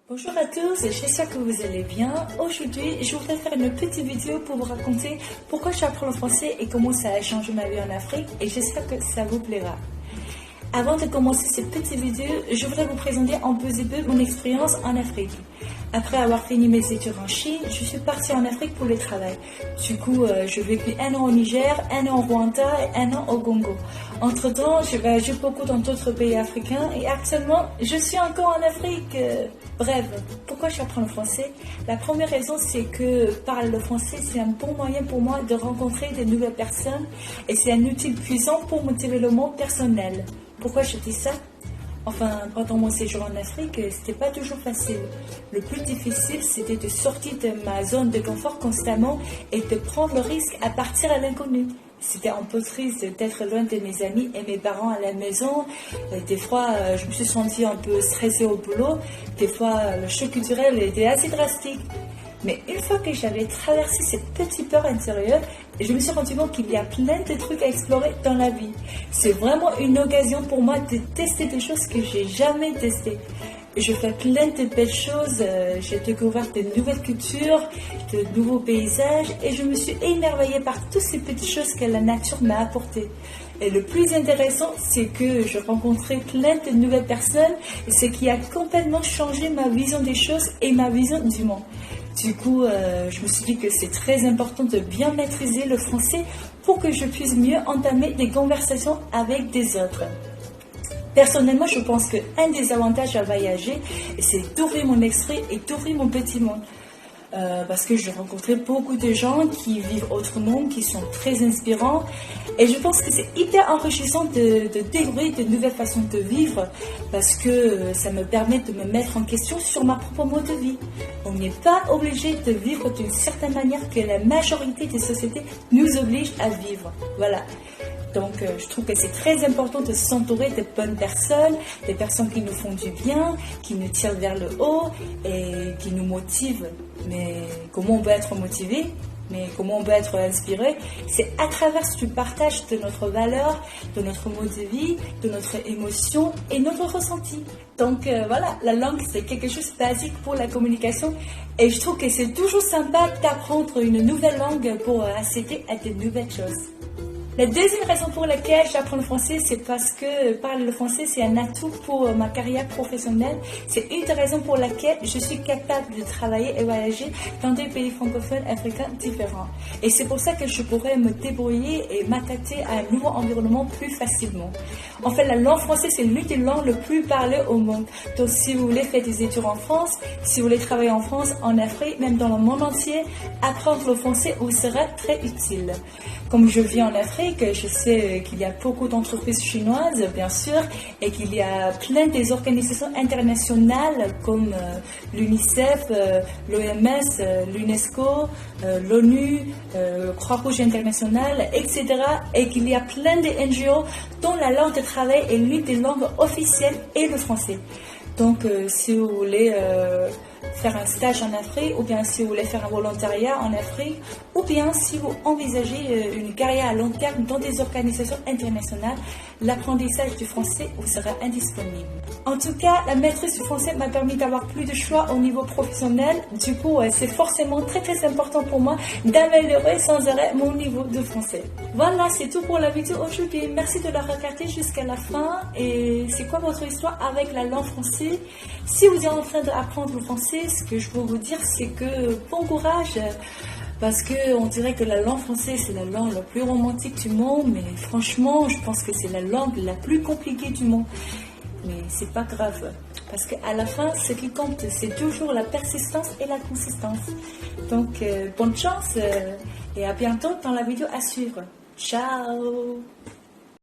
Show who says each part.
Speaker 1: Bonjour à tous, j'espère que vous allez bien. Aujourd'hui, je voudrais faire une petite vidéo pour vous raconter pourquoi j'apprends le français et comment ça a changé ma vie en Afrique, et j'espère que ça vous plaira. Avant de commencer cette petite vidéo, je voudrais vous présenter un peu mon expérience en Afrique. Après avoir fini mes études en Chine, je suis partie en Afrique pour le travail. Du coup, j'ai vécu 1 an au Niger, 1 an au Rwanda et 1 an au Congo. Entre-temps, j'ai voyagé beaucoup dans d'autres pays africains et actuellement, je suis encore en Afrique. Bref, pourquoi j'apprends le français? La première raison, c'est que parler le français, c'est un bon moyen pour moi de rencontrer de nouvelles personnes et c'est un outil puissant pour mon développement personnel. Pourquoi je dis ça? Enfin, pendant mon séjour en Afrique, c'était pas toujours facile. Le plus difficile, c'était de sortir de ma zone de confort constamment et de prendre le risque à partir à l'inconnu. C'était un peu triste d'être loin de mes amis et mes parents à la maison. Des fois, je me suis sentie un peu stressée au boulot. Des fois, le choc culturel était assez drastique. Mais une fois que j'avais traversé cette petite peur intérieure, je me suis rendu compte qu'il y a plein de trucs à explorer dans la vie. C'est vraiment une occasion pour moi de tester des choses que j'ai jamais testées. Je fais plein de belles choses, j'ai découvert de nouvelles cultures, de nouveaux paysages et je me suis émerveillée par toutes ces petites choses que la nature m'a apportées. Et le plus intéressant, c'est que je rencontrais plein de nouvelles personnes, ce qui a complètement changé ma vision des choses et ma vision du monde. Du coup, je me suis dit que c'est très important de bien maîtriser le français pour que je puisse mieux entamer des conversations avec des autres. Personnellement, je pense qu'un des avantages à voyager, c'est d'ouvrir mon esprit et d'ouvrir mon petit monde. Parce que j'ai rencontré beaucoup de gens qui vivent autrement, qui sont très inspirants. Et je pense que c'est hyper enrichissant de découvrir de nouvelles façons de vivre parce que ça me permet de me mettre en question sur ma propre mode de vie. On n'est pas obligé de vivre d'une certaine manière que la majorité des sociétés nous obligent à vivre. Voilà. Donc, je trouve que c'est très important de s'entourer de bonnes personnes, des personnes qui nous font du bien, qui nous tirent vers le haut et qui nous motivent. Mais comment on peut être motivé? Mais comment on peut être inspiré? C'est à travers du partage de notre valeur, de notre mode de vie, de notre émotion et notre ressenti. Donc voilà, la langue c'est quelque chose de basique pour la communication et je trouve que c'est toujours sympa d'apprendre une nouvelle langue pour accéder à de nouvelles choses. La deuxième raison pour laquelle j'apprends le français, c'est parce que parler le français, c'est un atout pour ma carrière professionnelle. C'est une des raisons pour laquelle je suis capable de travailler et voyager dans des pays francophones africains différents. Et c'est pour ça que je pourrais me débrouiller et m'adapter à un nouveau environnement plus facilement. En fait, la langue française, c'est l'une des langues les plus parlées au monde. Donc, si vous voulez faire des études en France, si vous voulez travailler en France, en Afrique, même dans le monde entier, apprendre le français vous sera très utile. Comme je vis en Afrique, je sais qu'il y a beaucoup d'entreprises chinoises, bien sûr, et qu'il y a plein des organisations internationales comme l'UNICEF, l'OMS, l'UNESCO, l'ONU, Croix-Rouge internationale, etc. Et qu'il y a plein de NGO dont la langue de travail est l'une des langues officielles et le français. Donc, si vous voulez faire un stage en Afrique, ou bien si vous voulez faire un volontariat en Afrique, ou bien si vous envisagez une carrière à long terme dans des organisations internationales, l'apprentissage du français vous sera indisponible. En tout cas, la maîtrise du français m'a permis d'avoir plus de choix au niveau professionnel. Du coup, c'est forcément très important pour moi d'améliorer sans arrêt mon niveau de français. Voilà, c'est tout pour la vidéo aujourd'hui. Merci de la regarder jusqu'à la fin. Et c'est quoi votre histoire avec la langue française? Si vous êtes en train d'apprendre le français, ce que je peux vous dire, c'est que bon courage. Parce qu'on dirait que la langue française, c'est la langue la plus romantique du monde. Mais franchement, je pense que c'est la langue la plus compliquée du monde. Mais c'est pas grave, parce qu'à la fin, ce qui compte, c'est toujours la persistance et la consistance. Donc, bonne chance et à bientôt dans la vidéo à suivre. Ciao!